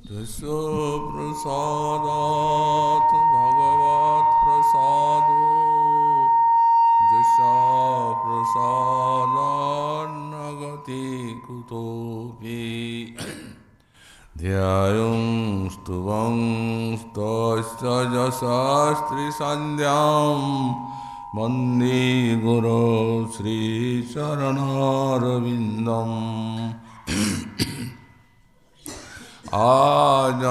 तस्य प्रसादात् भगवत् प्रसादो जस्य प्रसादान्न गति कुतोऽपि ध्यायं स्तुवं स्तस्य यशस्त्रिसन्ध्यां वन्दे गुरो श्रीचरणारविन्दम् आजानुलम्बितभुजौ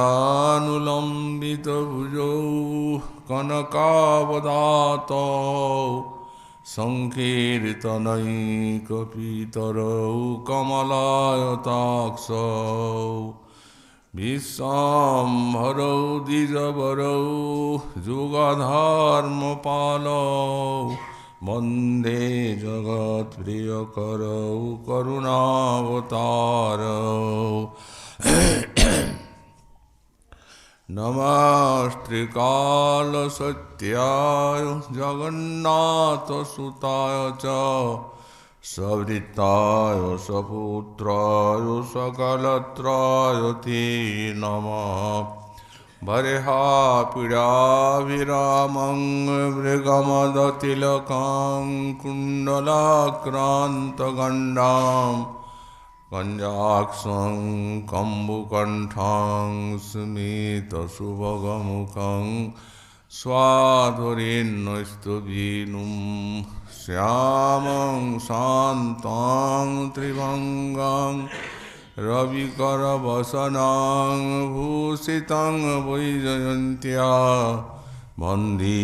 कनकावदातौ सङ्कीर्तनैकपितरौ कमलायताक्षौ विश्वाम्भरौ द्विजवरौ जुगधर्मपालौ वन्दे जगत्प्रियकरौ करुणावतारौ नमस्त्रिकालसत्याय जगन्नाथसुताय च सवृत्ताय सपुत्राय सकलत्राय ते नमः बर्हापीडाभिरामं मृगमदतिलकां कुण्डलाक्रान्तगण्डाम् कञ्जाक्षं कम्बुकण्ठां स्मितसुभगमुखं स्वाधुरेन्नस्तुभीनुं श्यामं शान्तां त्रिभङ्गां रविकरवसनां भूषितं वैजयन्त्या वन्दे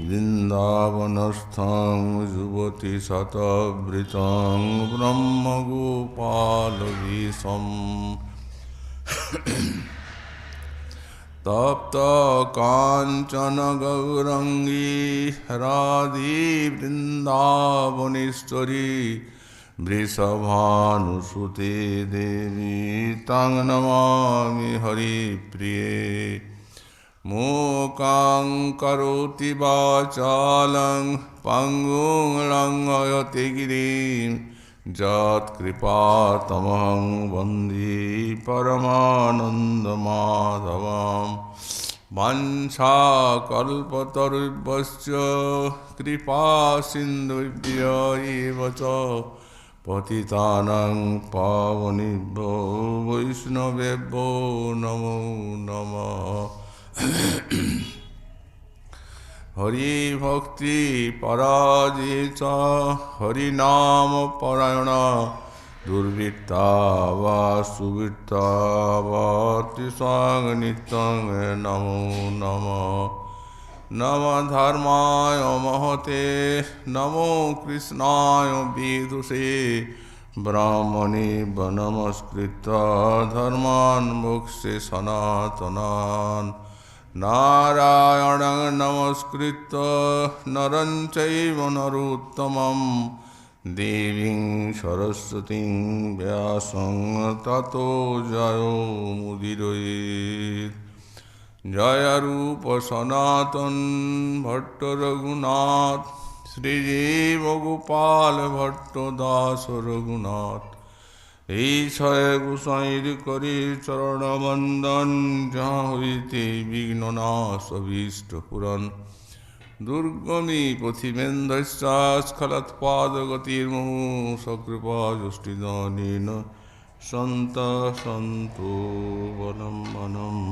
वृन्दावनस्थं युवतिशतवृतं ब्रह्मगोपालवेशम् तप्तकाञ्चन गौरङ्गी राधे वृन्दावनेश्वरी वृषभानुसुते देवी तं नमामि हरिप्रिये मूकां करोति वाचालं पङ्गुं लङ्घयते गिरिं यत्कृपातमहं वन्दे परमानन्दमाधवं वंशाकल्पतरुभ्यश्च कृपासिन्धुभ्य एव च पतितानां पावनेभ्यो वैष्णवेभ्यो नमो नमः। हरि भक्ति पराजित हरिनाम परायण दुर्वृत्ता वा सुवृत्ता वातिसांग नित्यं नमो नमः। नमः धर्माय महते नमो कृष्णाय विदुषे ब्राह्मणे नमस्कृत्य धर्मान् मोक्षे सनातनान् नारायणं नमस्कृत्य नरं चैव नरोत्तमं देवीं सरस्वतीं व्यासं ततो जयो मुदीरयेत्। जय रूप सनातन भट्ट रघुनाथ श्रीजीव गोपाल भट्ट दास रघुनाथ ईशय गोसाईर करे चरण वंदन जहाँ हईते विघ्ननाश अभीष्ट पुरन दुर्गमी पथिमेन्धस्खलत्पादगतिर्मुहु सकृपा जुष्टिदानेन सन्त सन्तो वनं वनम्।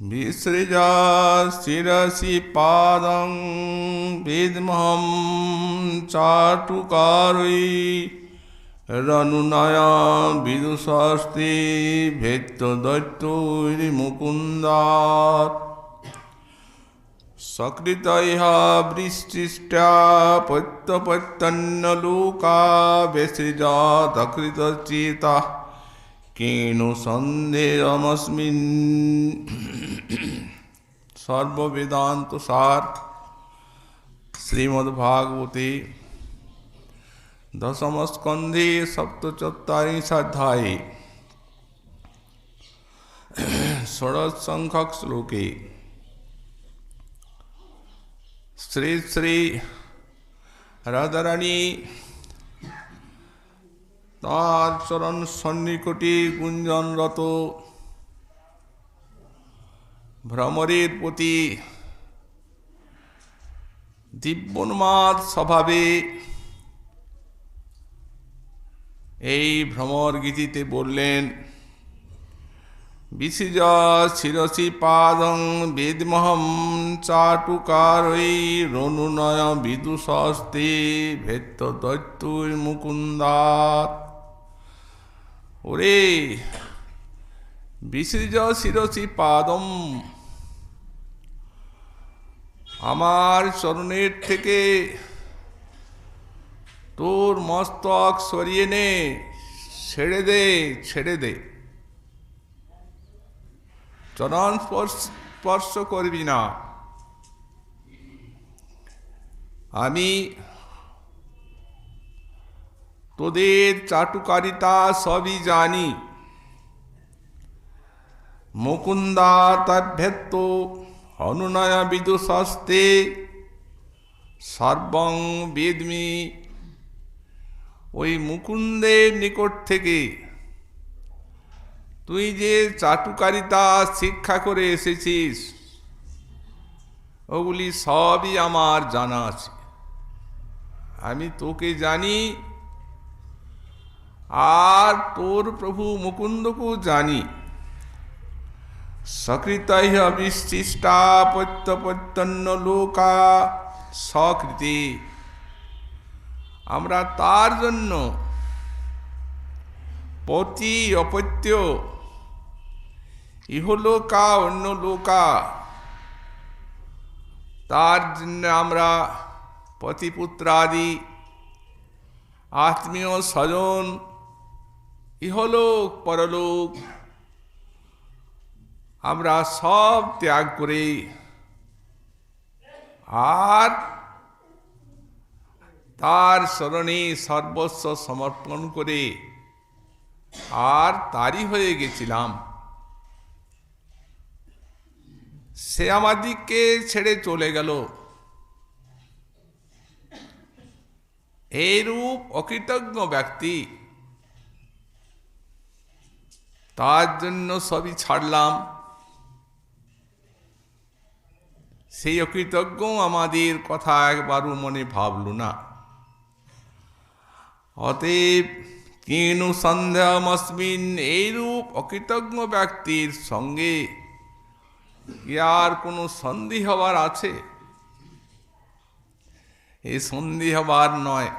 विसृजा शिरसि पादं विद्महं चाटुकारै रनुनया विदुषास्ति भेत्तदैत्यैर्मुकुन्दात् सकृतैः वृष्टिष्टा पत्यपत्यन्नलोका विसृजा दकृतचित्ता केनो सन्देहमस्मिन्। सर्ववेदांत सार श्रीमद्भागवते दशमस्कन्धे सप्तचत्वारिंशाध्याये षोडशसंख्यक श्लोके श्री श्री राधारानी তার চরণ সন্নিকটে গুঞ্জনরত ভ্রমরের প্রতি দিব্যোন্মাদ স্বভাবে এই ভ্রমর গীতিতে বললেন, বিসিজ শিরসি পাদং বেদমহম চাটুকারৈ রনুনয় বিদুষস্তে ভেত্ত দৈত্যৈ মুকুন্দাত। ওরে বিসৃজ শিরসি পাদম, আমার চরণের থেকে তোর মস্তক সরিয়ে নে, ছেড়ে দে, ছেড়ে দে, চরণ স্পর্শ করবি না। আমি তোদের চাটুকারিতা সবই জানি। মুকুন্দা তদ্ভেত্ত অনুনয় বিদুষস্তে সর্বং বেদমি। ওই মুকুন্দের নিকট থেকে তুই যে চাটুকারিতা শিক্ষা করে এসেছিস, ওগুলি সবই আমার জানা আছে। আমি তোকে জানি, আর তোর প্রভু মুকুন্দকেও জানি। সকৃতৈঃ বিশিষ্টা প্রত্যপত্যন্ন লোকা সকৃতি। আমরা তার জন্য পতি অপত্য, ইহলোকা অন্য লোকা, তার জন্য আমরা পতিপুত্রাদি আত্মীয় স্বজন ইহলোক পরলোক আমরা সব ত্যাগ করে আর তার শরণে সর্বস্ব সমর্পণ করে আর তারই হয়ে গেছিলাম। সে আমাদিগকে ছেড়ে চলে গেল। এইরূপ অকৃতজ্ঞ ব্যক্তি, তার জন্য সবই ছাড়লাম। সেই অকৃতজ্ঞ আমাদের কথা একবারও মনে ভাবল না। অতএব কিনু সন্দেহমস্মিন, এইরূপ অকৃতজ্ঞ ব্যক্তির সঙ্গে কি আর কোনো সন্ধি হবার আছে? এই সন্ধি হবার নয়।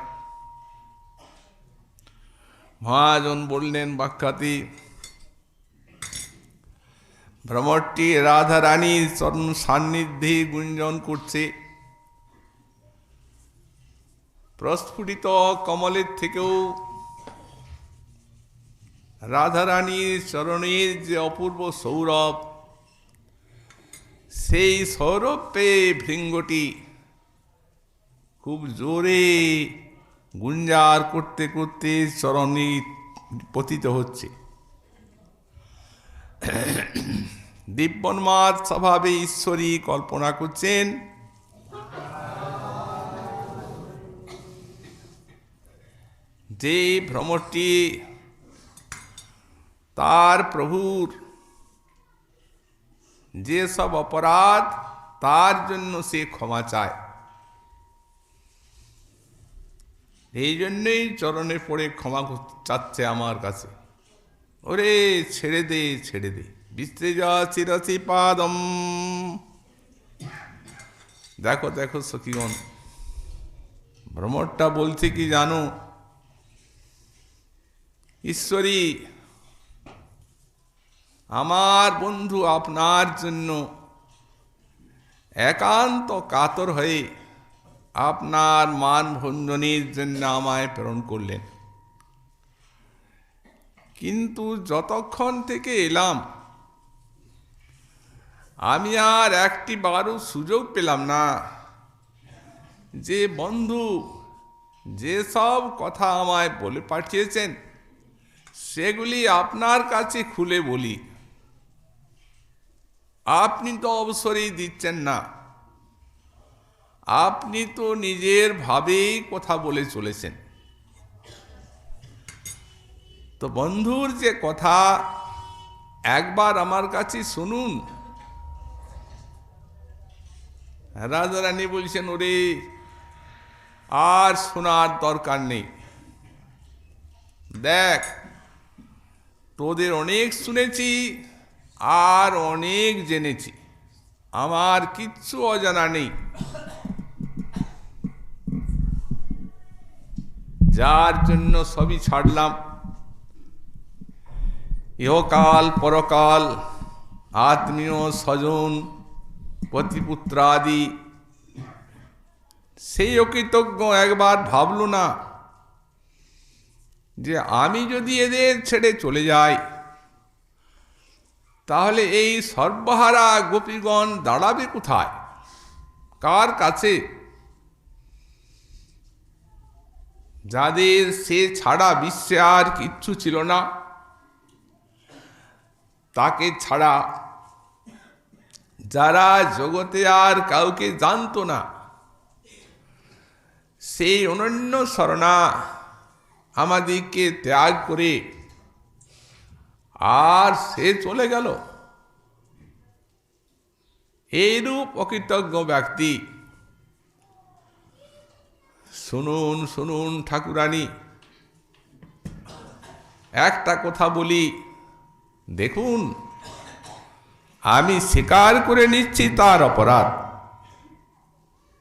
মহাজন বললেন বাক্যাতি, ভ্রমরটি রাধা রানীর চরণ সান্নিধ্যে গুঞ্জন করছে। প্রস্ফুটিত কমলের থেকেও রাধা রানীর চরণের যে অপূর্ব সৌরভ, সেই সৌরভে ভৃঙ্গটি খুব জোরে গুঞ্জার করতে করতে চরণে পতিত হচ্ছে। দিব্যোন্মাদ স্বভাবে ঈশ্বরী কল্পনা করছেন, যে ভ্রমরটি তার প্রভুর যে সব অপরাধ, তার জন্য সে ক্ষমা চায়। এই জন্যই চরণে পড়ে ক্ষমা চাচ্ছে আমার কাছে। ওরে ছেড়ে দে, ছেড়ে দে। বিসৃজা শিরসি পাদম। দেখো দেখো সখীগণ, ভ্রমরটা বলছে কি জানো? ঈশ্বরী, আমার বন্ধু আপনার জন্য একান্ত কাতর হয়ে আপনার মান ভঞ্জনের জন্য আমায় প্রেরণ করলেন। কিন্তু যতক্ষণ থেকে এলাম আমি আর একটি বারও সুযোগ পেলাম না যে বন্ধু যেসব কথা আমায় বলে পাঠিয়েছেন সেগুলি আপনার কাছে খুলে বলি। আপনি তো অবসরই দিচ্ছেন না, আপনি তো নিজের ভাবেই কথা বলে চলেছেন। তো বন্ধুর যে কথা একবার আমার কাছে শুনুন। রাজারানী বলছেন, ওরে আর শোনার দরকার নেই, দেখ তোদের অনেক শুনেছি আর অনেক জেনেছি, আমার কিচ্ছু অজানা নেই। যার জন্য সবই ছাড়লাম, ইহকাল পরকাল, আত্মীয় স্বজন, পতিপুত্রাদি, সেই অকৃতজ্ঞ একবার ভাবল না যে আমি যদি এদের ছেড়ে চলে যাই তাহলে এই সর্বহারা গোপীগণ দাঁড়াবে কোথায়, কার কাছে? যাদের সে ছাড়া বিশ্বে আর কিচ্ছু ছিল না, তাকে ছাড়া যারা জগতে আর কাউকে জানতো না, সেই অনন্য শরণা আমাদেরকে ত্যাগ করে আর সে চলে গেল। এইরূপ অকৃতজ্ঞ ব্যক্তি, শুনুন শুনুন ঠাকুরানী, একটা কথা বলি, দেখুন আমি স্বীকার করে নিচ্ছি তার অপরাধ,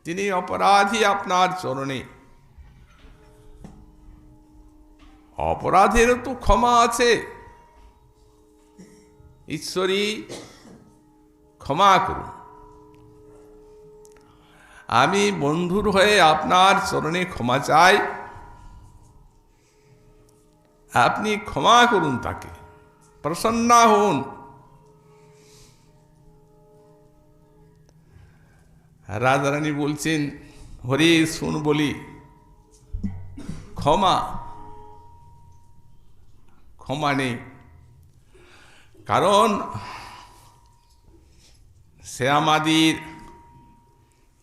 তিনি অপরাধী আপনার চরণে। অপরাধেরও তো ক্ষমা আছে, ঈশ্বরী ক্ষমা করুন। আমি বন্ধুর হয়ে আপনার চরণে ক্ষমা চাই, আপনি ক্ষমা করুন, তাকে প্রসন্ন হন। রাজারানী বলছেন, হরি শুন বলি, ক্ষমা ক্ষমা নেই, কারণ সে আমাদের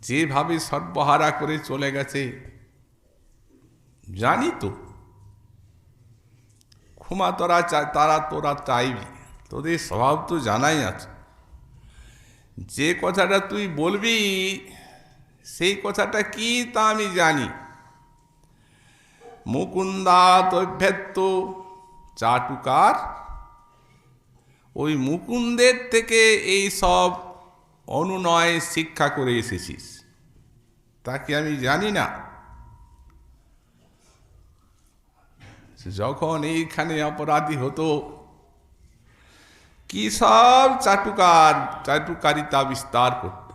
যেভাবে সর্বহারা করে চলে গেছে জানি তো। ক্ষমা তোরা চাইবি, তোদের স্বভাব তো জানাই আছে। যে কথাটা তুই বলবি সেই কথাটা কি তা আমি জানি। মুকুন্দাতভ্যেত্ত চাটুকার, ওই মুকুন্দের থেকে এই সব অনুনয় শিক্ষা করে এসেছিস, তাকে আমি জানি না। যখন এইখানে অপরাধী হতো কি সব চাটুকারিতা বিস্তার করত,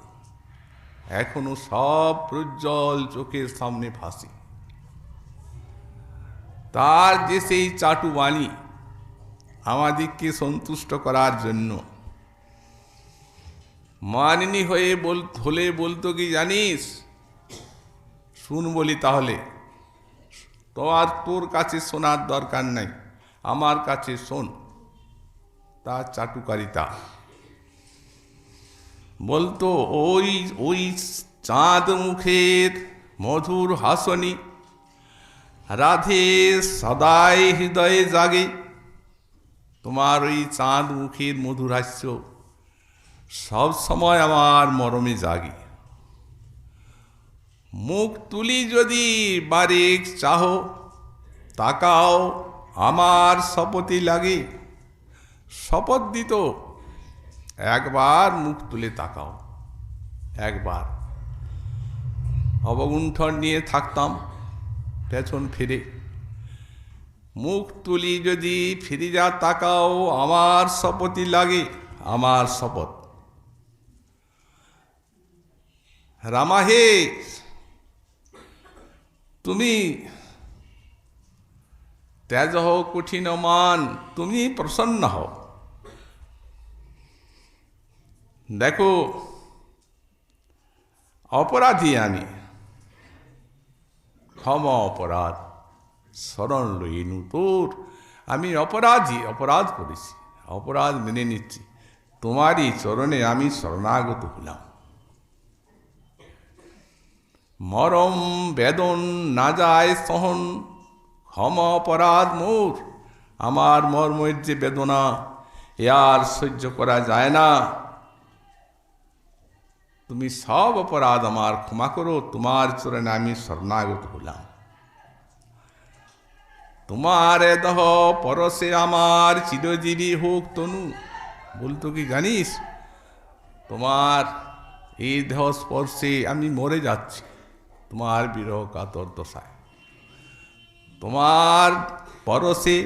এখনো সব প্রজ্জ্বল চোখের সামনে ভাসে। তার যে সেই চাটু বাণী আমাদেরকে সন্তুষ্ট করার জন্য, মানিনী হলে বলতো কি জানিস, শুন বলি তাহলে, তোর কাছে শোনার দরকার নাই, আমার কাছে শোন। তার চাটুকারিতা বলতো, ওই চাঁদ মুখের মধুর হাসনি রাধে সদাই হৃদয়ে জাগে। তোমার ওই চাঁদ মুখের মধুর হাস্য সব সময় আমার মরমে জাগে। মুখ তুলি যদি বারেক চাহো, তাকাও আমার শপথই লাগে। শপথ দিত, একবার মুখ তুলে তাকাও, একবার। অবগুণ্ঠন নিয়ে থাকতাম পেছন ফিরে, মুখ তুলি যদি ফিরে যা তাকাও, আমার শপথই লাগে, আমার শপথ। রামা হে, তুমি ত্যাজ হও কঠিন মান, তুমি প্রসন্ন হও। দেখো অপরাধী আমি, ক্ষমা অপরাধ, শরণ লইনু তোর। আমি অপরাধী, অপরাধ করেছি, অপরাধ মেনে নিচ্ছি, তোমারই চরণে আমি শরণাগত হলাম। মরম বেদন না যায় সহন, ক্ষমা অপরাধ মোর, আমার মর্মের যে বেদনা এ আর সহ্য করা যায় না। তুমি সব অপরাধ আমার ক্ষমা করো, তোমার চরণে আমি শরণাগত হলাম। তোমার এ দেহ পরশে আমার চিরজীবী হোক তনু। বলতো কি জানিস, তোমার এই দেহ স্পর্শে আমি মরে যাচ্ছি, তোমার বিরহ কাতর দশায়। তোমার পরশে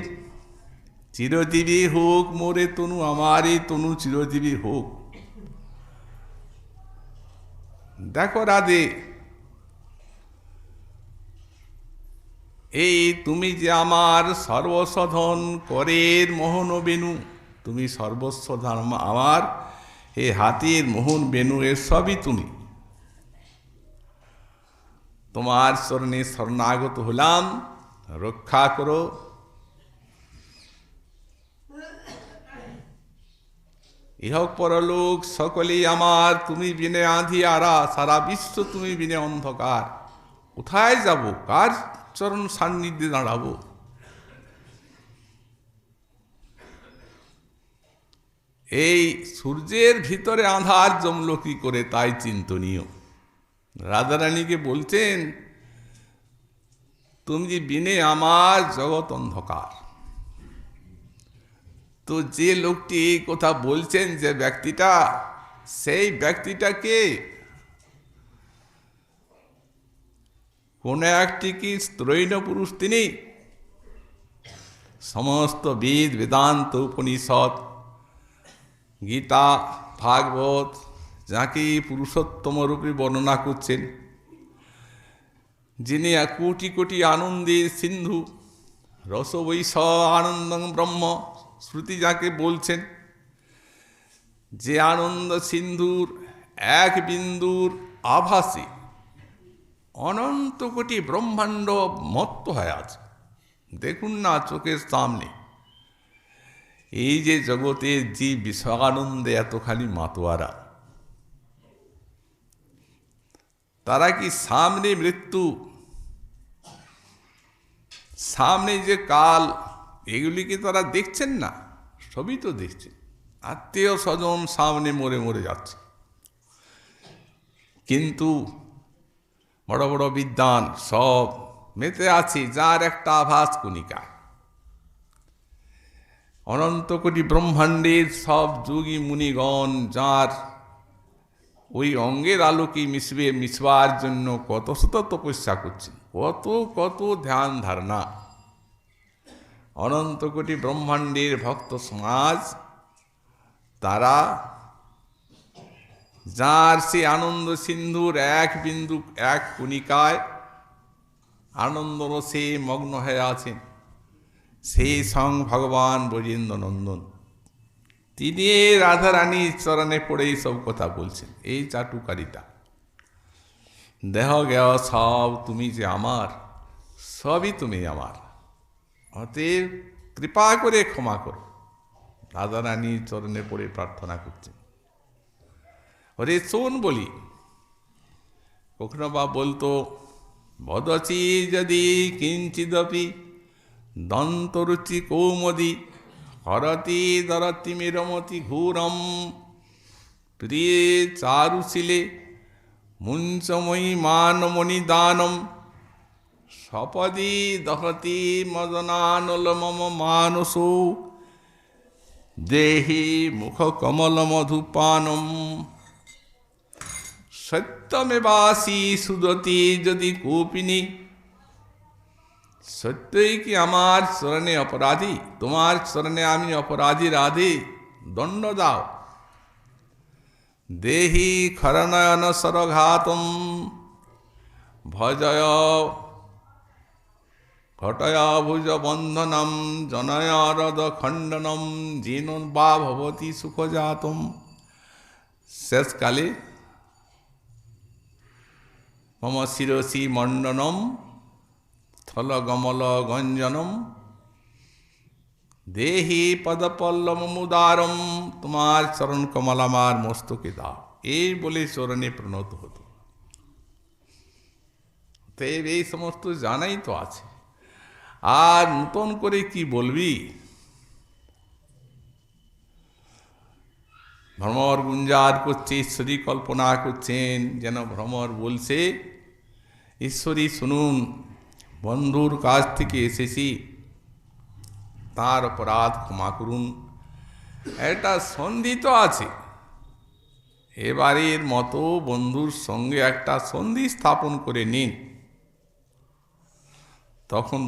চিরজীবী হোক মোরে তনু, আমার এই তনু চিরজীবী হোক। দেখো রাধে, এই তুমি যে আমার সর্বসাধন করের মোহন বেনু, তুমি সর্বস্ব ধর্ম আমার, এই হাতের মোহন বেনু এর সবই তুমি। তোমার চরণে শরণাগত হলাম, রক্ষা করো। ইহক পরলোক সকলেই আমার, তুমি বিনে আঁধিয়ারা, সারা বিশ্ব তুমি বিনে অন্ধকার। কোথায় যাব, কার চরণ সান্নিধ্যে দাঁড়াবো? এই সূর্যের ভিতরে আঁধার জমল কি করে, তাই চিন্তনীয়। রাধারানীকে বলছেন, তুমি যে বিনে আমার জগৎ অন্ধকার। তো যে লোকটি এই কথা বলছেন, যে ব্যক্তিটা, সেই ব্যক্তিটা কে? কোন একটি কি স্ত্রৈণ পুরুষ তিনি? সমস্ত বেদ, বেদান্ত, উপনিষদ, গীতা, ভাগবত যাকে পুরুষোত্তম রূপে বর্ণনা করছেন, যিনি কোটি কোটি আনন্দের সিন্ধু, রসবৈষ আনন্দং ব্রহ্ম, শ্রুতি যাকে বলছেন, যে আনন্দ সিন্ধুর এক বিন্দুর আভাসে অনন্ত কোটি ব্রহ্মাণ্ড মত্ত হয়ে আছে। দেখুন না চোখের সামনে, এই যে জগতের জীব বিষয়ানন্দে এতখানি মাতোয়ারা, তারা কি সামনে মৃত্যু, সামনে যে কাল, এগুলি কি তারা দেখছেন না? সবই তো দেখছেন। আত্মীয় স্বজন সামনে মরে মরে যাচ্ছে, কিন্তু বড় বড় বিদ্বান সব মেতে আছে যার একটা আভাস কণিকা। অনন্ত কোটি ব্রহ্মাণ্ডের সব যোগী মুনিগণ যার ওই অঙ্গের আলোকে মিশবার জন্য কত শত তপস্যা করছেন, কত কত ধ্যান ধারণা। অনন্ত কোটি ব্রহ্মাণ্ডের ভক্ত সমাজ, তারা যার সে আনন্দ সিন্ধুর এক বিন্দু, এক কণিকায় আনন্দ রসে মগ্ন হয়ে আছেন, সেই সং ভগবান ব্রজেন্দ্র নন্দন, তিনি রাধারানীর চরণে পড়ে সব কথা বলছেন। এই চাটুকারিতা, দেহ জ্ঞেয় সব তুমি যে আমার, সবই তুমি আমার, অতএব কৃপা করে ক্ষমা করো। রাধারানীর চরণে পড়ে প্রার্থনা করছেন। ওরে শোন বলি, কখনো বা বলতো, বদচি যদি কিঞ্চিদপি দন্তরুচি কৌমদি হরতি দরতি মেরমতি ঘূরম প্রিয়ে চারুশিলে মুঞ্চময়ী মানমণি দানম সপদি দহতি মদনানল মম মানসো দেহি মুখ কমল মধুপানম সত্যমেবাসি সুদতি যদি কোপিনী। সত্যই কি আমার চরণে অপরাধী, তোমার চরণে আমি অপরাধী রাধে, দণ্ড দাও। দেহি খরনয়ন সরঘাতম ভজয় ঘটয় ভুজ বন্ধনম জনয় হৃদ খণ্ডনম যেন বা ভবতি সুখজাতম। শেষকালে মম শিরসি মণ্ডনম স্থল গমল গঞ্জনম দেহি পদপল্লম মুদারম, তোমার চরণ কমল আমার মস্তকে দাও। এই বলে চরণে প্রণত হতো। এই সমস্ত জানাই তো আছে, আর নূতন করে কি বলবি? ভ্রমর গুঞ্জার করছে, ঈশ্বরী কল্পনা করছেন, যেন ভ্রমর বলছে, ঈশ্বরী শুনুন, বন্ধুর কাছ থেকে এসেছি, তার অপরাধ ক্ষমা করুন, একটা সন্ধি তো আছে, এবারের মতো বন্ধুর সঙ্গে একটা সন্ধি স্থাপন করে নিন। তখন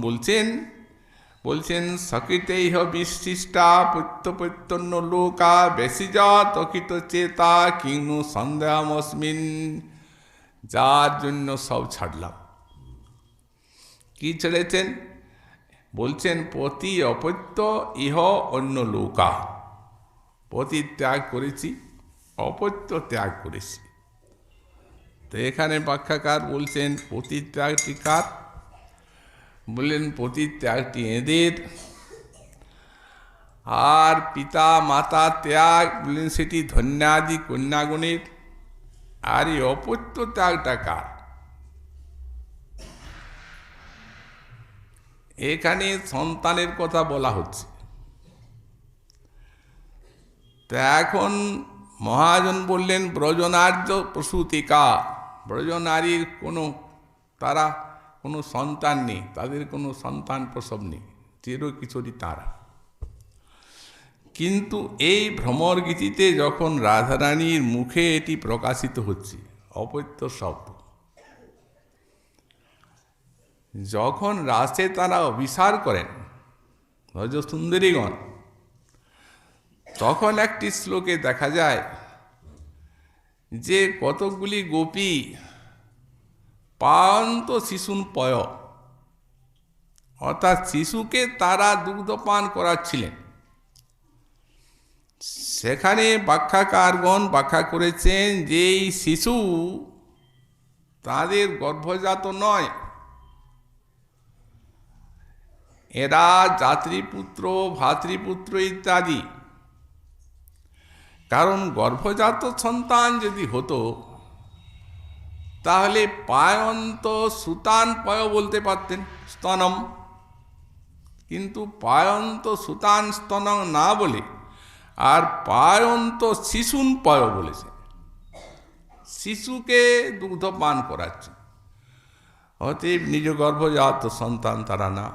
বলছেন সকৃতেইহ বিশিষ্টা প্রত্যপ্রত্যন্ন লোকা বেশিজা তকিত চেতা কিংনু সন্দেহমস্মিন, যার জন্য সব ছাড়লাম। কি ছেড়েছেন? বলছেন পতি অপত্য ইহ অন্য লোকা, পতি ত্যাগ করেছি, অপত্য ত্যাগ করেছি। তো এখানে ব্যাখ্যাকার বলছেন পতিত্যাগটি কার? বললেন পতিত্যাগটি এদের, আর পিতা মাতা ত্যাগ বললেন সেটি ধন্যাদি কন্যাগণের। আর এই অপত্য ত্যাগটা কার? এখানে সন্তানের কথা বলা হচ্ছে। তা এখন মহাজন বললেন ব্রজনার্য প্রসূতিকা, ব্রজনারীর তারা কোনো সন্তান নেই, তাদের কোনো সন্তান প্রসব নেই, চিরকিশোরী তারা। কিন্তু এই ভ্রমর গীতিতে যখন রাধারানীর মুখে এটি প্রকাশিত হচ্ছে, অপত্য শব্দ, যখন রাসে তারা অভিসার করেন ব্রজসুন্দরীগণ, তখন একটি শ্লোকে দেখা যায় যে কতকগুলি গোপী পায়ন্ত শিশুন পয়, অর্থাৎ শিশুকে তারা দুগ্ধপান করাচ্ছিলেন। সেখানে ব্যাখ্যাকারগণ ব্যাখ্যা করেছেন যে এই শিশু তাদের গর্ভজাত নয়, এরা জাতৃপুত্র, ভাতৃপুত্র ইত্যাদি। কারণ গর্ভজাত সন্তান যদি হতো তাহলে পায়ন্ত সুতান পয় বলতে পারতেন, স্তনম। কিন্তু পায়ন্ত সুতান স্তনম না বলে আর পায়ন্ত শিশুন পয় বলেছে, শিশুকে দুগ্ধ পান করাচ্ছে। অতএব নিজ গর্ভজাত সন্তান তারা না,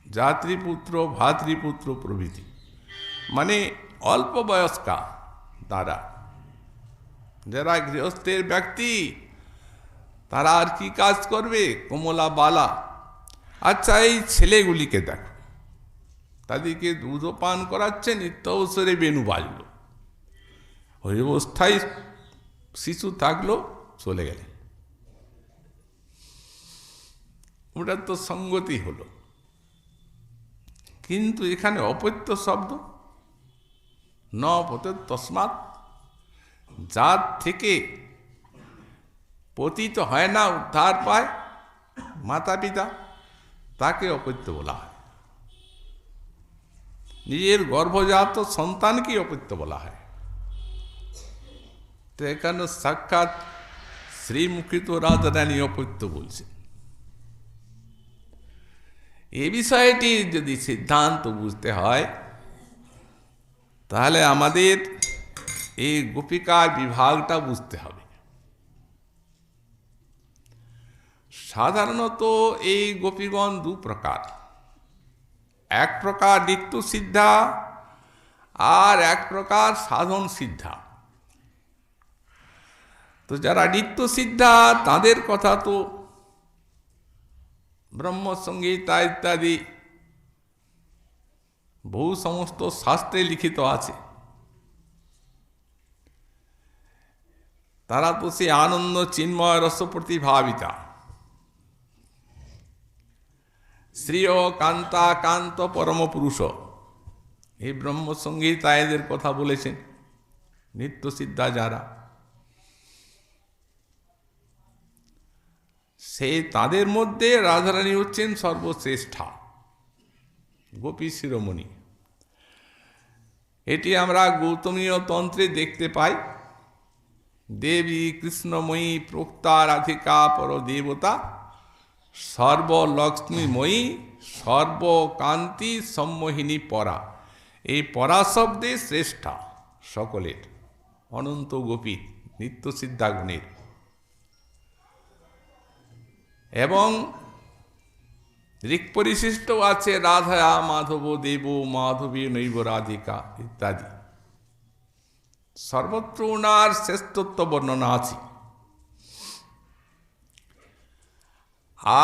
জাতৃপুত্র, ভাতৃপুত্র প্রভৃতি, মানে অল্প বয়স্কা তারা, যারা গৃহস্থের ব্যক্তি, তারা আর কি কাজ করবে, কমলা বালা। আচ্ছা, এই ছেলেগুলিকে দেখো, তাদেরকে দুধ পান করাচ্ছে, নিত্য অবসরে বেণু বাজলো, ওই অবস্থায় শিশু থাকলো, চলে গেলে, ওটা তো সঙ্গতি হলো। কিন্তু এখানে অপত্য শব্দ, ন পতে তসমাৎ, যার থেকে পতিত হয় না, উদ্ধার পায় মাতা পিতা, তাকে অপত্য বলা হয়। নিজের গর্ভজাত সন্তানকে অপত্য বলা হয়। তো এখানে সাক্ষাৎ শ্রীমুখিত রাধারানী অপত্য বলছে। এ বিষয়টি যদি সিদ্ধান্ত বুঝতে হয়, তাহলে আমাদের এই গোপিকার বিভাগটা বুঝতে হবে। সাধারণত এই গোপীগণ দু প্রকার, এক প্রকার নিত্য সিদ্ধা আর এক প্রকার সাধন সিদ্ধা। তো যারা নিত্য সিদ্ধা তাদের কথা তো ব্রহ্মসংহিতা ইত্যাদি বহু সমস্ত শাস্ত্রে লিখিত আছে। তারা তো সে আনন্দ চিন্ময় রস প্রতিভাবিতা, শ্রীয় কান্তা কান্ত পরম পুরুষ, এই ব্রহ্মসংহিতা এদের কথা বলেছেন নিত্য সিদ্ধা যারা। সে তাদের মধ্যে রাধারানী হচ্ছেন সর্বশ্রেষ্ঠা, গোপী শিরোমণি। এটি আমরা গৌতমীয় তন্ত্রে দেখতে পাই। দেবী কৃষ্ণময়ী প্রোক্তা রাধিকা পর দেবতা, সর্বলক্ষ্মীময়ী সর্বকান্তি সম্মোহিনী পরা। এই পরা শব্দে শ্রেষ্ঠা, সকলের, অনন্ত গোপীর, নিত্যসিদ্ধাগুণের। এবং ঋক্পরিশিষ্ট আছে রাধায়া মাধব দেব মাধবী নৈব রাধিকা ইত্যাদি। সর্বত্র ওনার শ্রেষ্ঠত্ব বর্ণনা আছে।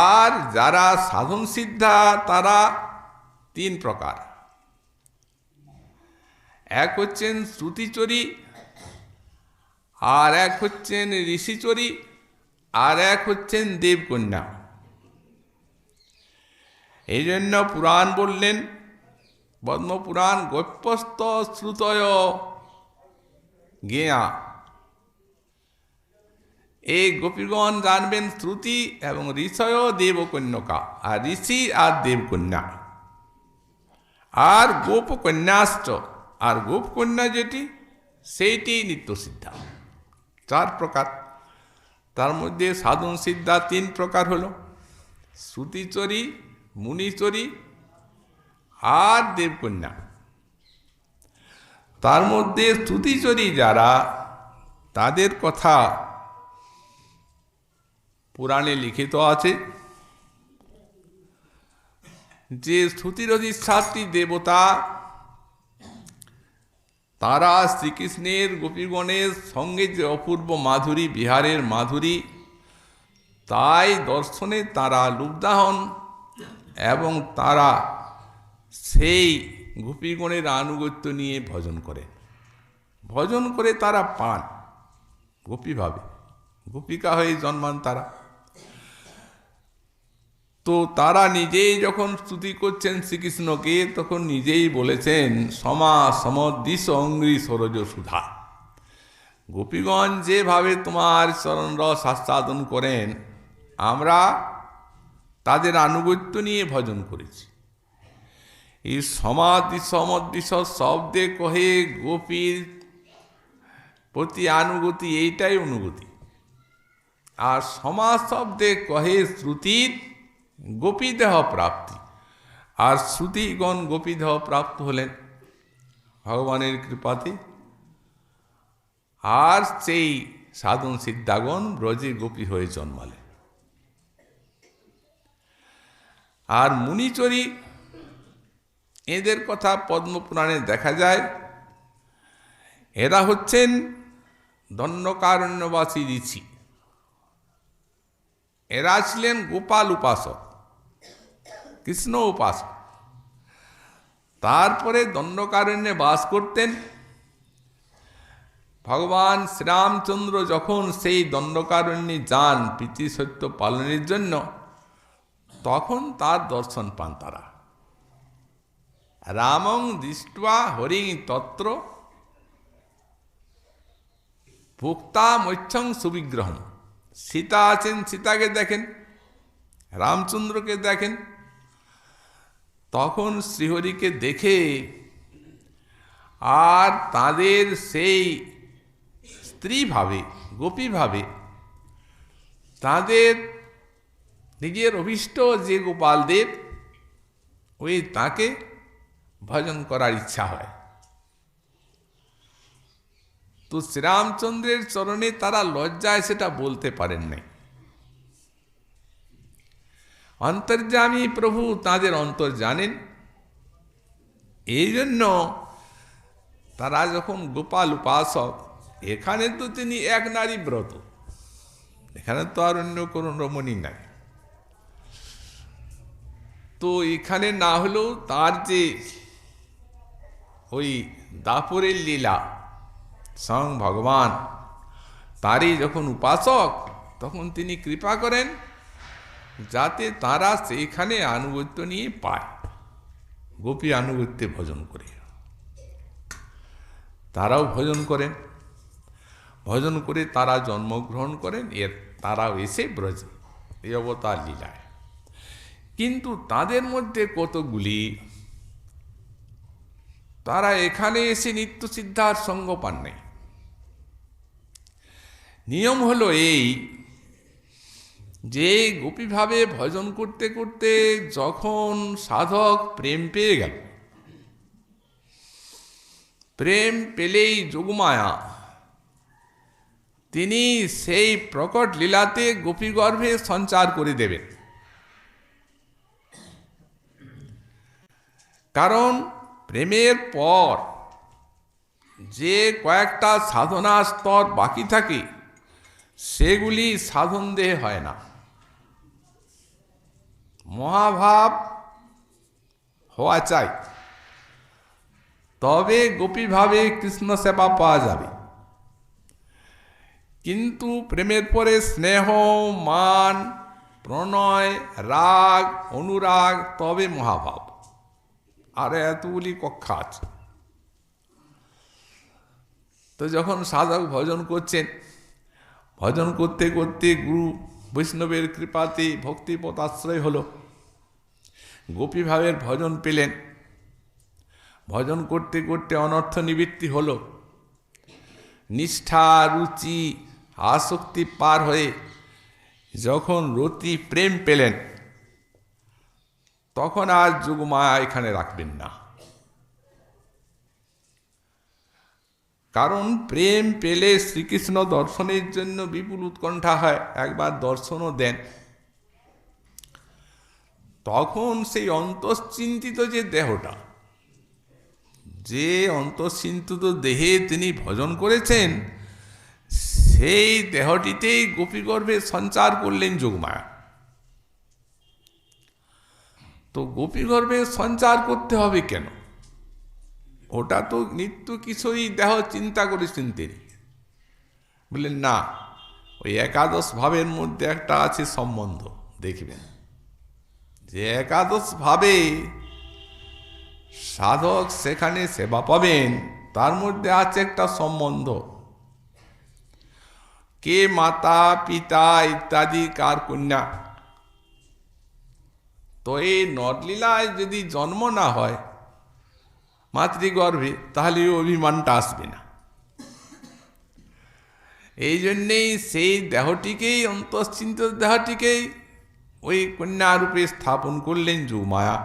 আর যারা সাধন সিদ্ধা তারা তিন প্রকার। এক হচ্ছেন শ্রুতিচরী, আর এক হচ্ছেন ঋষিচরী, আর এক হচ্ছেন দেবকন্যা। এই জন্য পুরাণ বললেন, পদ্মপুরাণ, গপ্যস্ত শ্রুতয় জ্ঞেয়া। এই গোপীগণ জানবেন শ্রুতি এবং ঋষয় দেবকন্যকা, আর ঋষি আর দেবকন্যা, আর গোপকন্যাশ্চ, আর গোপকন্যা যেটি সেইটি নিত্যসিদ্ধা। চার প্রকার। তার মধ্যে সাধন সিদ্ধা তিন প্রকার হল, শ্রুতিচরী, মুনিচরী আর দেবকন্যা। তার মধ্যে শ্রুতিচরী যারা, তাদের কথা পুরাণে লিখিত আছে যে শ্রুতিরথী 7টি দেবতা, তারা শ্রীকৃষ্ণের গোপীগণের সঙ্গে যে অপূর্ব মাধুরী, বিহারের মাধুরী, তাই দর্শনে তারা লুব্ধা হন এবং তারা সেই গোপীগণের আনুগত্য নিয়ে ভজন করেন। ভজন করে তারা পান গোপীভাবে, গোপিকা হয়ে জন্মান তারা। তো তারা নিজেই যখন স্তুতি করছেন শ্রীকৃষ্ণকে, তখন নিজেই বলেছেন সমা সমদ্দিশ অঙ্গি সরজ সুধা। গোপীগণ যেভাবে তোমার চরণ রস আস্বাদন করেন, আমরা তাদের আনুগত্য নিয়ে ভজন করেছি। এই সমাধি সমদ্দিশ শব্দে কহে গোপীর প্রতি আনুগতি, এইটাই অনুগতি। আর সমাজ শব্দে কহে শ্রুতির গোপীদেহ প্রাপ্তি। আর শ্রুতিগণ গোপীদেহ প্রাপ্ত হলেন ভগবানের কৃপাতে। আর সেই সাধন সিদ্ধাগণ ব্রজে গোপী হয়ে জন্মালেন। আর মুনিচরী, এদের কথা পদ্মপুরাণে দেখা যায়। এরা হচ্ছেন দণ্ডকারণ্যবাসী ঋষি। এরা ছিলেন গোপাল উপাসক, কৃষ্ণ উপাসক। তারপরে দণ্ডকারণ্যে বাস করতেন। ভগবান শ্রীরামচন্দ্র যখন সেই দণ্ডকারণ্যে যান পিতৃসত্য পালনের জন্য, তখন তার দর্শন পান তারা। রামং দৃष्ट्वा হরিং তত্র ভোক্তা মৈচ্ছং সুবিগ্রহম। সীতা আছেন, সীতাকে দেখেন, রামচন্দ্রকে দেখেন। তখন শ্রীহরিকে দেখে আর তাদের সেই স্ত্রী ভাবে, গোপী ভাবে, তাদের নিজের অভীষ্ট যে গোপালদেব, ওই তাকে ভজন করার ইচ্ছা হয়। তো শ্রীরামচন্দ্রের চরণে তারা লজ্জায় সেটা বলতে পারেন নাই। অন্তর্যামী প্রভু তাদের অন্তর জানেন। এই জন্য তারা যখন গোপাল উপাসক, এখানে তো তিনি এক নারী ব্রত, এখানে তো আর অন্য কোনো রমণী নাই। তো এখানে না হলেও তার যে ওই দাপরের লীলা, স্বয়ং ভগবান তারই যখন উপাসক, তখন তিনি কৃপা করেন যাতে তারা সেইখানে আনুগত্য নিয়ে পায়। গোপী আনুগত্যে ভজন করে তারাও ভজন করেন। ভজন করে তারা জন্মগ্রহণ করেন। তারাও এসে ব্রজে এই অবতার লীলায়। কিন্তু তাদের মধ্যে কতগুলি তারা এখানে এসে নিত্য সিদ্ধার সঙ্গ পান নাই। নিয়ম হলো এই যে গোপীভাবে ভজন করতে করতে যখন সাধক প্রেম পেয়ে গেল, প্রেম পেলেই যোগমায়া তিনি সেই প্রকট লীলাতে গোপীগর্ভে সঞ্চার করে দেবেন। কারণ প্রেমের পর যে কয়েকটা সাধনা স্তর বাকি থাকে সেগুলি সাধন দেহে হয় না। মহাভাব হওয়া চাই, তবে গোপীভাবে কৃষ্ণ সেবা পাওয়া যাবে। কিন্তু প্রেমের পরে স্নেহ, মান, প্রণয়, রাগ, অনুরাগ, তবে মহাভাব। আর এতগুলি কক্ষা আছে। তো যখন সাধক ভজন করছেন, ভজন করতে করতে গুরু বৈষ্ণবের কৃপাতে ভক্তিপথ আশ্রয় হলো, গোপীভাবের ভজন পেলেন, ভজন করতে করতে অনর্থ নিবৃত্তি হলো, নিষ্ঠা, রুচি, আসক্তি পার হয়ে যখন রতি প্রেম পেলেন, তখন আর যোগমায়া এখানে রাখবেন না। কারণ প্রেম পেলে শ্রীকৃষ্ণ দর্শনের জন্য বিপুল উৎকণ্ঠা হয়, একবার দর্শনও দেন। তখন সেই অন্তশ্চিন্তিত যে দেহটা, যে অন্তশ্চিন্তিত দেহে তিনি ভজন করেছেন, সেই দেহটিতেই গোপীগর্ভে সঞ্চার করলেন যোগমায়া। তো গোপীগর্ভে সঞ্চার করতে হবে কেন? ওটা তো নিত্য কিছুই দেহ চিন্তা করেছেন তিনি। বললেন না, ওই একাদশ ভাবের মধ্যে একটা আছে সম্বন্ধ। দেখবেন যে একাদশ ভাবে সাধক সেখানে সেবা পাবেন, তার মধ্যে আছে একটা সম্বন্ধ। কে মাতা, পিতা ইত্যাদি, কার কন্যা। তো এই নরলীলায় যদি জন্ম না হয় মাতৃগর্ভে, তাহলে অভিমানটা আসবে না। এই জন্যেই সেই দেহটিকেই, অন্তশ্চিন্তিত দেহটিকেই ওই কন্যারূপে স্থাপন করলেন যোগমায়া।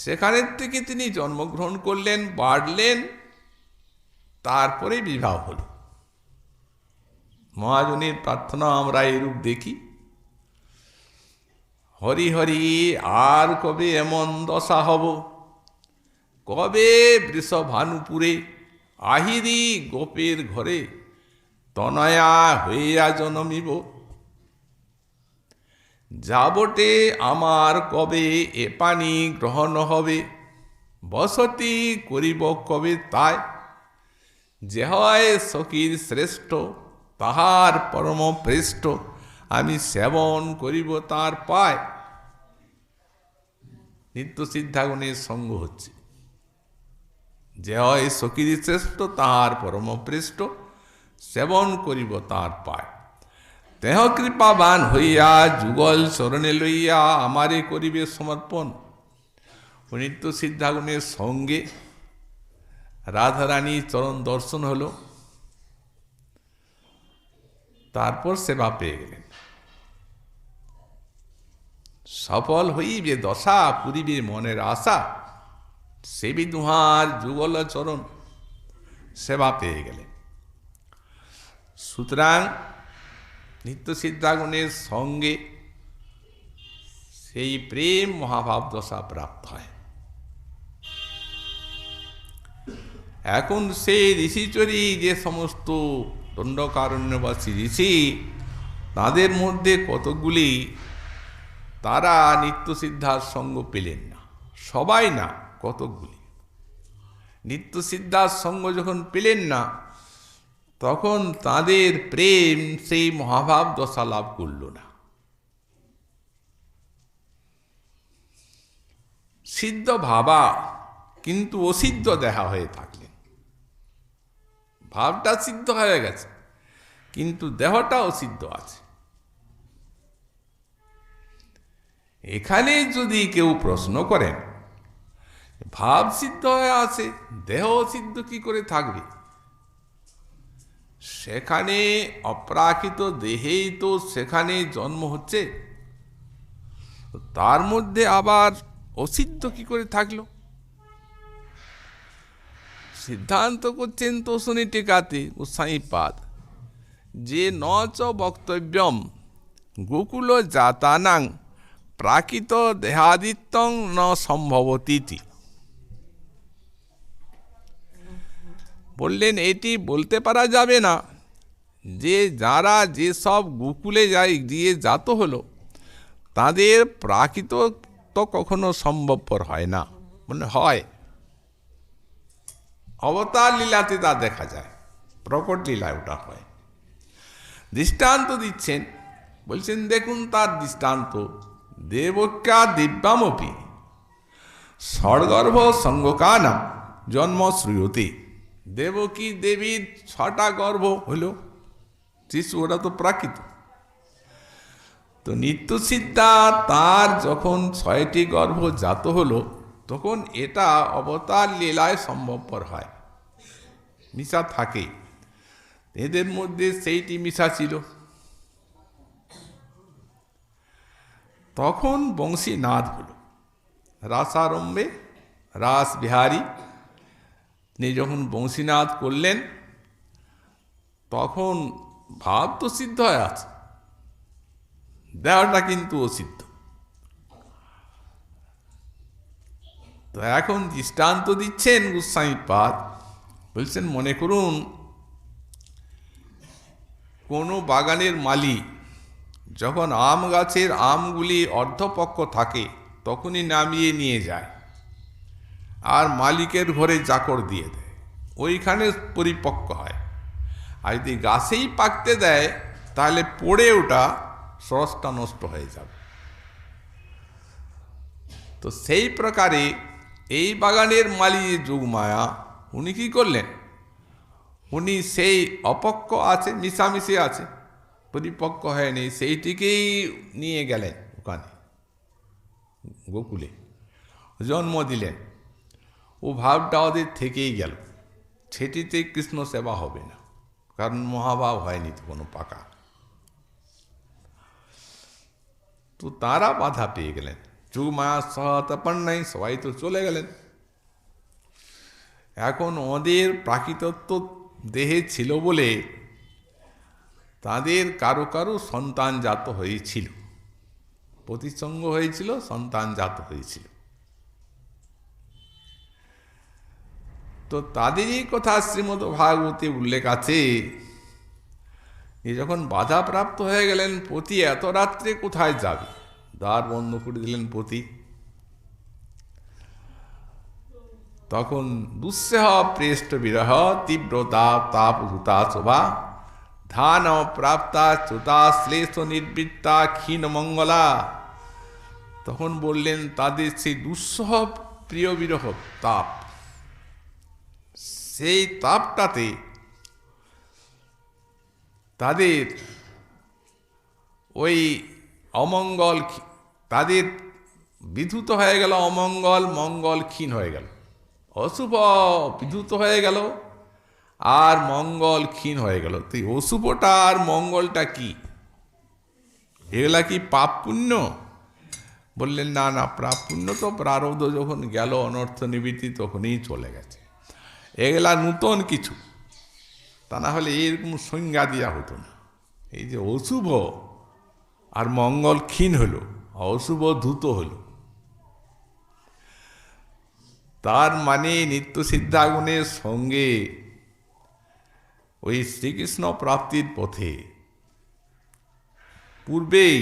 সেখানের থেকে তিনি জন্মগ্রহণ করলেন, বাড়লেন, তারপরে বিবাহ হল। মহাজনের প্রার্থনা আমরা এরূপ দেখি, হরি হরি আর কবে এমন দশা হব, কবে বৃষভানুপুরে আহিরি গোপের ঘরে তনয়া হইয়া জনমিব, যাবটে আমার কবে এ পানি গ্রহণ হবে, বসতি করিব কবে তাই, যে হয় সখীর শ্রেষ্ঠ তাহার পরম প্রেষ্ঠ, আমি সেবন করিব তার পায়। নিত্য সিদ্ধাগণের সঙ্গ হচ্ছে, যে হয় সখীর শ্রেষ্ঠ তাহার পরম প্রেষ্ঠ, সেবন করিব তার পায়। দেহ কৃপাবান হইয়া যুগল চরণে লইয়া আমারে করিবে সমর্পণ। নিত্য সিদ্ধাগণের সঙ্গে রাধারানী চরণ দর্শন হলো, তারপর সেবা পেয়ে গেলেন। সফল হইবে দশা, পুরিবে মনের আশা, সেবি দুহার যুগল চরণ, সেবা পেয়ে গেলেন। সুতরাং নিত্য সিদ্ধাগণের সঙ্গে সেই প্রেম মহাভাব দশা প্রাপ্ত হয়। এখন সেই ঋষিচরী, যে সমস্ত দণ্ডকারণ্যবাসী ঋষি, তাদের মধ্যে কতগুলি তারা নিত্য সিদ্ধার সঙ্গ পেলেন না। সবাই না, কতকগুলি নিত্য সিদ্ধার সঙ্গ যখন পেলেন না, তখন তাদের প্রেম সেই মহাভাব দশা লাভ করল না। সিদ্ধ ভাবা কিন্তু অসিদ্ধ দেখা হয়ে থাকলেন। ভাবটা সিদ্ধ হয়ে গেছে, কিন্তু দেহটা অসিদ্ধ আছে। এখানে যদি কেউ প্রশ্ন করেন, ভাব সিদ্ধ হয়ে আছে, দেহ সিদ্ধ কি করে থাকবে? সেখানে অপ্রাকৃত দেহেই তো সেখানে জন্ম হচ্ছে, তার মধ্যে আবার অসিদ্ধ কি করে থাকলো? সিদ্ধান্ত করছেন তোষণী টিকাতে গোস্বামীপাদ যে ন চ বক্তব্যম গোকুল জাতানাং প্রাকৃত দেহাদিত্যং ন সম্ভবতীতি। বললেন এটি বলতে পারা যাবে না যে যারা যেসব গোকুলে গিয়ে জাত হলো তাদের প্রাকৃত তো কখনো সম্ভবপর হয় না, মানে হয় অবতার লীলাতে তা দেখা যায়, প্রকট লীলায় ওটা হয়। দৃষ্টান্ত দিচ্ছেন, বলছেন দেখুন তার দৃষ্টান্ত, দেবক্যা দিব্যামপি ষড়গর্ভ সঙ্গকানাম জন্ম শ্রুয়তে। দেবকী দেবীর 6টা গর্ভ হলো শিশু, ওরা তো প্রাকৃত। তো নিত্যসিদ্ধা তার যখন 6টি গর্ভ জাত হলো তখন এটা অবতার লীলায় সম্ভবপর হয়, মিশা থাকে। এদের মধ্যে সেইটি মিশা ছিল। তখন বংশীনাদ হল, রাসারম্ভে রাস বিহারী তিনি যখন বংশীনাদ করলেন তখন ভাব তো সিদ্ধ হয়ে আছে, দেহটা কিন্তু অসিদ্ধ। তো এখন দৃষ্টান্ত দিচ্ছেন গোস্বামীপাদ, বলছেন মনে করুন কোনো বাগানের মালি যখন আম গাছের আমগুলি অর্ধপক্ক থাকে তখনই নামিয়ে নিয়ে যায় আর মালিকের ঘরে চাকর দিয়ে দেয়, ওইখানে পরিপক্ক হয়। আর যদি গাছেই পাকতে দেয় তাহলে পড়ে ওটা রসটা নষ্ট হয়ে যাবে। তো সেই প্রকারে এই বাগানের মালি যোগমায়া উনি কি করলেন, উনি সেই অপক্ক আছে, মিশামিশি আছে, পরিপক্ক হয়নি, সেইটিকেই নিয়ে গেলেন ওখানে গোকুলে, জন্ম দিলেন। ও ভাবটা ওদের থেকেই গেল, সেটিতে কৃষ্ণ সেবা হবে না, কারণ মহাভাব হয়নি তো কোনো পাকা। তো তারা বাধা পেয়ে গেলেন, যোগমায়া সহতাপন নাই, সবাই তো চলে গেলেন। এখন ওদের প্রাকৃতত্ব দেহে ছিল বলে তাদের কারো কারো সন্তান জাত হয়েছিল, প্রতিসঙ্গ হয়েছিল, সন্তান জাত হয়েছিল। তো তাদেরই কথা শ্রীমদ্ ভাগবতে উল্লেখ আছে যে যখন বাধাপ্রাপ্ত হয়ে গেলেন, পতি এত রাত্রে কোথায় যাবে, দ্বার বন্ধ করে দিলেন পতি। তখন দুঃসহ প্রেষ্ট বিরহ তীব্র তাপ হুতা শোভা ধান প্রাপ্তা চ্যুতা শ্লেষ নির্বৃত্তা ক্ষীণ মঙ্গলা। তখন বললেন তাদের সেই দুঃসহ প্রিয় বিরহ তাপ, সেই তাপটাতে তাদের ওই অমঙ্গল, তাদের বিধূত হয়ে গেল অমঙ্গল, মঙ্গল ক্ষীণ হয়ে গেল, অশুভ বিধূত হয়ে গেল আর মঙ্গল ক্ষীণ হয়ে গেল। তো অশুভটা আর মঙ্গলটা কি, এগুলা কি পাপ পুণ্য? বললেন না না, পাপ পুণ্য তো প্রারব্ধ যখন গেল অনর্থ নিবৃত্তি তখনই চলে গেছে, এগুলা নূতন কিছু, তা না হলে এরকম সংজ্ঞা দেওয়া হতো না। এই যে অশুভ আর মঙ্গল ক্ষীণ হলো, অশুভ ধূত হলো, তার মানে নিত্য সিদ্ধাগুণের সঙ্গে ওই শ্রীকৃষ্ণ প্রাপ্তির পথে পূর্বেই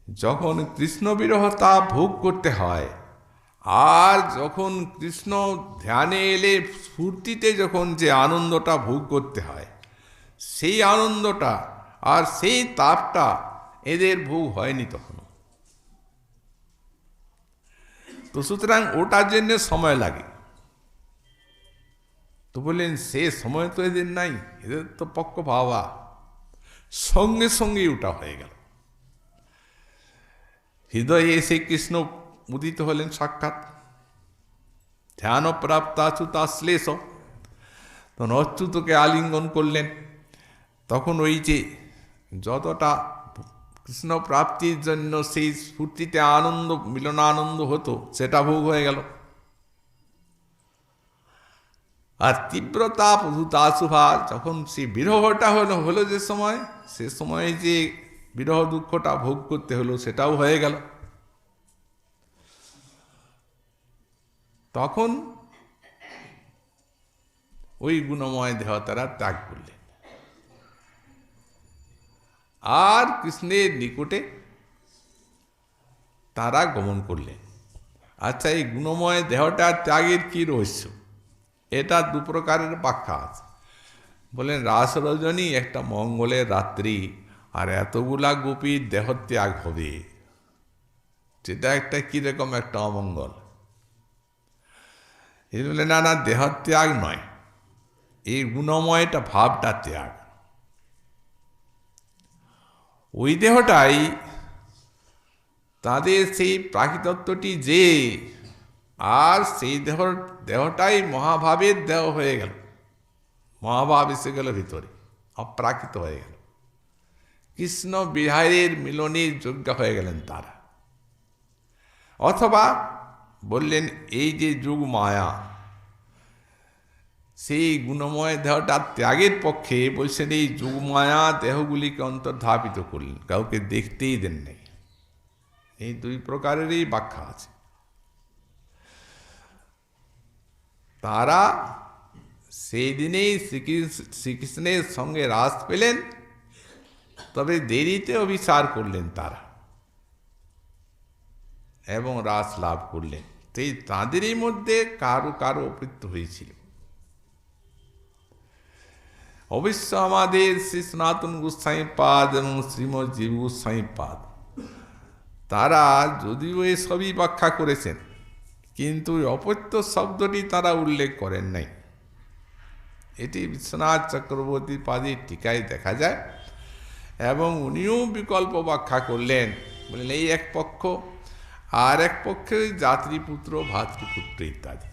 যখন কৃষ্ণ বিরহতা ভোগ করতে হয় আর যখন কৃষ্ণ ধ্যানে এলে স্ফূর্তিতে যখন যে আনন্দটা ভোগ করতে হয়, সেই আনন্দটা আর সেই তাপটা এদের ভোগ হয়নি তখনও। তো সুতরাং ওটার জন্য সময় লাগে। তো বললেন সে সময় তো এদের নাই, এদের তো পক্ষ ভাবা, সঙ্গে সঙ্গেই ওটা হয়ে গেল। হৃদয়ে এসে কৃষ্ণ উদিত হলেন সাক্ষাৎ, ধ্যান প্রাপ্তাচ্যুতা শ্লেষ, তখন অচ্যুতকে আলিঙ্গন করলেন। তখন ওই যে যতটা কৃষ্ণ প্রাপ্তির জন্য সেই স্ফূর্তিতে আনন্দ, মিলনানন্দ হতো, সেটা ভোগ হয়ে গেল। আর তীব্রতা প্রভুতা শুভা, যখন সেই বিরহটা হলো যে সময়, সে সময়ে যে বিরহ দুঃখটা ভোগ করতে হলো সেটাও হয়ে গেল। তখন ওই গুণময় দেহ তারা ত্যাগ করলেন আর কৃষ্ণের নিকটে তারা গমন করলেন। আচ্ছা, এই গুণময় দেহটা ত্যাগের কি রহস্য? এটা দু প্রকারের ব্যাখ্যা আছে। বলেন, রাস রজনী একটা মঙ্গলের রাত্রি, আর এতগুলা গোপীর দেহ ত্যাগ হবে, সেটা একটা কিরকম একটা অমঙ্গল। এই বলে না, না, দেহ ত্যাগ নয়, এই গুণময়টা ভাবটা ত্যাগ। ওই দেহটাই তাদের সেই প্রাকৃতত্বটি যে, আর সেই দেহটাই মহাভাবের দেহ হয়ে গেল, মহাভাব এসে গেল ভিতরে, অপ্রাকৃত হয়ে গেল, কৃষ্ণ বিহারের মিলনের যোগ্য হয়ে গেলেন তারা। অথবা বললেন, এই যে যুগ মায়া, সেই গুণময় দেহটা ত্যাগের পক্ষে বলছেন এই যুগমায়া দেহগুলিকে অন্তর্ধাপিত করলেন, কাউকে দেখতেই দেন নাই। এই দুই প্রকারেরই ব্যাখ্যা আছে। তারা সেই দিনেই শ্রীকৃষ্ণের সঙ্গে রাস পেলেন, তবে দেরিতে অভিসার করলেন তারা এবং রাস লাভ করলেন। সেই তাঁদেরই মধ্যে কারো কারো অপৃত্য হয়েছিল। অবশ্য আমাদের শ্রী সনাতন গোস্বামী পাদ এবং শ্রীমৎ জীব গোস্বামী পাদ, তারা যদিও এসবই ব্যাখ্যা করেছেন, কিন্তু অপত্য শব্দটি তারা উল্লেখ করেন নাই। এটি বিশ্বনাথ চক্রবর্তী পাদের টিকায় দেখা যায়, এবং উনিও বিকল্প ব্যাখ্যা করলেন। বললেন, এই এক পক্ষ, আর এক পক্ষে ওই জাতৃপুত্র, ভাতৃপুত্র ইত্যাদি,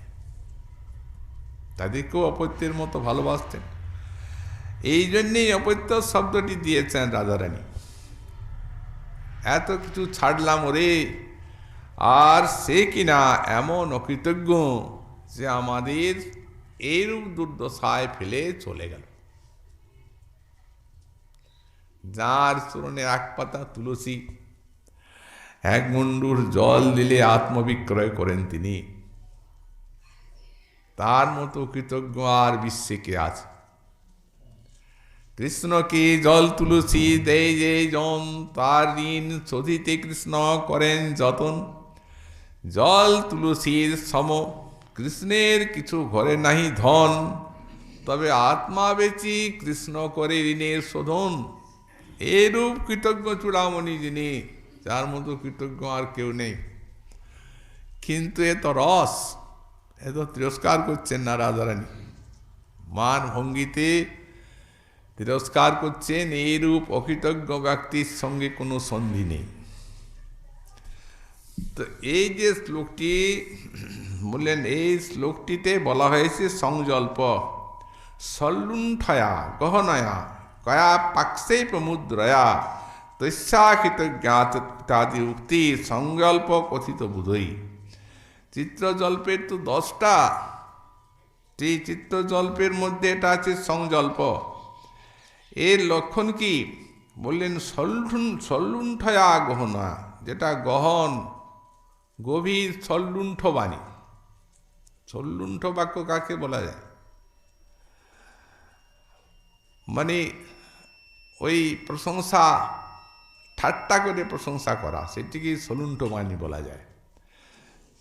তাদেরকেও অপত্যের মতো ভালোবাসতেন। এই জন্যেই অপত্য শব্দটি দিয়েছেন রাধারানী। এত কিছু ছাড়লাম ওরে, আর সে কিনা এমন অকৃতজ্ঞ যে আমাদের এইরূপ দুর্দশায় ফেলে চলে গেল। যার চরণে এক পাতা তুলসী, এক মুন্ডুর জল দিলে আত্মবিক্রয় করেন তিনি, তার মতো কৃতজ্ঞ আর বিশ্বে কে আছে? কৃষ্ণকে জল তুলসী দেয় যে জন, তার ঋণ শোধিতে কৃষ্ণ করেন যতন। জল তুলসীর সম কৃষ্ণের কিছু ঘরে নাহি ধন, তবে আত্মা বেচি কৃষ্ণ করে ঋণের শোধন। এরূপ কৃতজ্ঞ চূড়ামণি যিনি, যার মতো কৃতজ্ঞ আর কেউ নেই। কিন্তু এত রস, এত তিরস্কার করছেন না রাধারানী, মান ভঙ্গিতে তিরস্কার করছেন। এইরূপ অকৃতজ্ঞ ব্যক্তির সঙ্গে কোনো সন্ধি নেই। তো এই যে শ্লোকটি বললেন, এই শ্লোকটিতে বলা হয়েছে সংজল্প সল্লুণ্ঠয়া গহনয়া কয়া পাক্ষে প্রমুদ্রয়া তস্যাকৃতজ্ঞাতি উক্তি সংজল্প কথিত বুধই। চিত্রজল্পের তো 10টা, সেই চিত্রজল্পের মধ্যে এটা আছে সংজল্প। এর লক্ষণ কি? বললেন সল্লুণ্ঠয়া গহনা, যেটা গহন, গভীর সল্লুণ্ঠ বাণী। সল্লুণ্ঠ বাক্য কাকে বলা যায়? মানে ওই প্রশংসা, ঠাট্টা করে প্রশংসা করা, সেটিকে সল্লুণ্ঠ বাণী বলা যায়।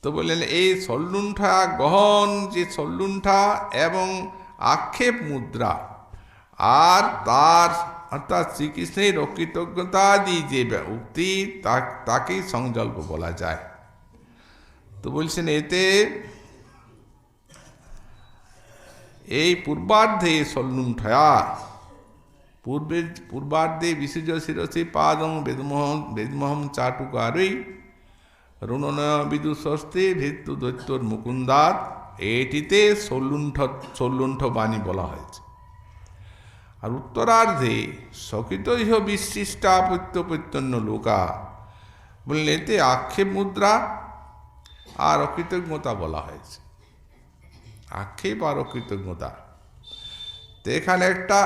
তো বললেন, এই সল্লুণ্ঠা গহন, যে সল্লুণ্ঠা এবং আক্ষেপ মুদ্রা, আর তার অর্থাৎ শ্রীকৃষ্ণের অকৃতজ্ঞতাদি যে উক্তি, তাকেই সংজল্প বলা যায়। তো বলছেন, এতে এই পূর্বার্ধে সল্লুণ্ঠয়া, পূর্বার্ধে বিশেষ শিরসি পাদং বেদমোহম চাটুকারই রুণনয় বিদুষস্তে ভৃত্যু দৈত্যর মুকুন্দাত, এটিতে সল্লুণ্ঠ বাণী বলা হয়েছে। আর উত্তরার্ধে সকৃত ইহ বিশিষ্টা প্রত্যন্য লোকা, বললেন এতে আক্ষেপ মুদ্রা আর অকৃতজ্ঞতা বলা হয়েছে। আক্ষেপ আর অকৃতজ্ঞতা। তো এখানে একটা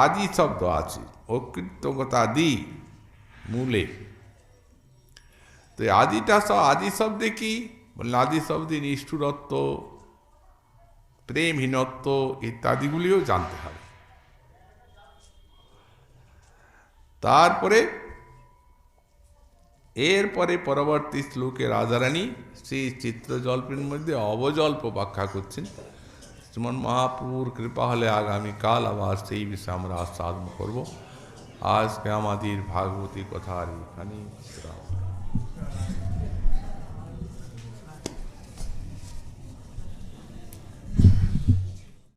আদি শব্দ আছে, অকৃতজ্ঞতা আদি মূলে। তো আদিটা আদি শব্দে কি বললেন? আদি শব্দে নিষ্ঠুরত্ব, প্রেমহীনত্ব ইত্যাদিগুলিও জানতে হবে। তারপরে এরপরে পরবর্তী শ্লোকে রাজারানী সেই চিত্রজল্পের মধ্যে অবজল্প ব্যাখ্যা করছেন। শ্রীমন মহাপ্রভুর কৃপা হলে আগামীকাল আবার সেই বিষয়ে আমরা আস্বাদন করব। আজকে আমাদের ভাগবতী কথার এখানে